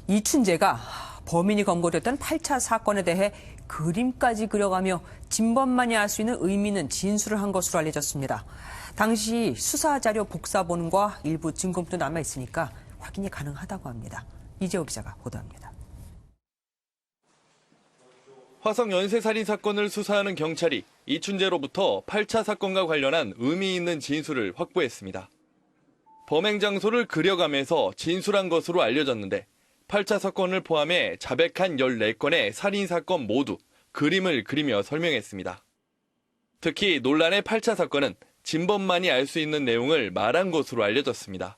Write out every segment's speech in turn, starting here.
이춘재가 범인이 검거됐던 8차 사건에 대해 그림까지 그려가며 진범만이 알 수 있는 의미 있는 진술을 한 것으로 알려졌습니다. 당시 수사자료 복사본과 일부 증거물도 남아있으니까 확인이 가능하다고 합니다. 이재호 기자가 보도합니다. 화성 연쇄살인 사건을 수사하는 경찰이 이춘재로부터 8차 사건과 관련한 의미 있는 진술을 확보했습니다. 범행 장소를 그려가면서 진술한 것으로 알려졌는데 8차 사건을 포함해 자백한 14건의 살인사건 모두 그림을 그리며 설명했습니다. 특히 논란의 8차 사건은 진범만이 알 수 있는 내용을 말한 것으로 알려졌습니다.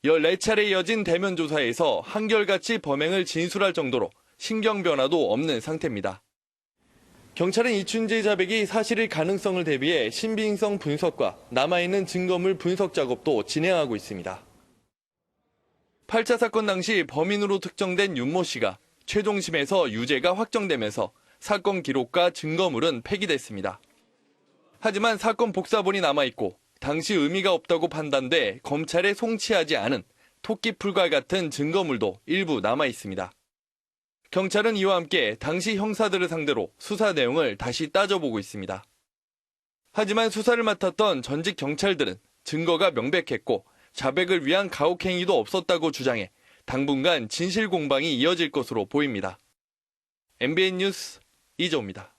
14차례 이어진 대면 조사에서 한결같이 범행을 진술할 정도로 신경 변화도 없는 상태입니다. 경찰은 이춘재의 자백이 사실일 가능성을 대비해 신빙성 분석과 남아있는 증거물 분석 작업도 진행하고 있습니다. 8차 사건 당시 범인으로 특정된 윤모 씨가 최종심에서 유죄가 확정되면서 사건 기록과 증거물은 폐기됐습니다. 하지만 사건 복사본이 남아있고 당시 의미가 없다고 판단돼 검찰에 송치하지 않은 토끼풀과 같은 증거물도 일부 남아있습니다. 경찰은 이와 함께 당시 형사들을 상대로 수사 내용을 다시 따져보고 있습니다. 하지만 수사를 맡았던 전직 경찰들은 증거가 명백했고 자백을 위한 가혹행위도 없었다고 주장해 당분간 진실 공방이 이어질 것으로 보입니다. MBN 뉴스 이재호입니다.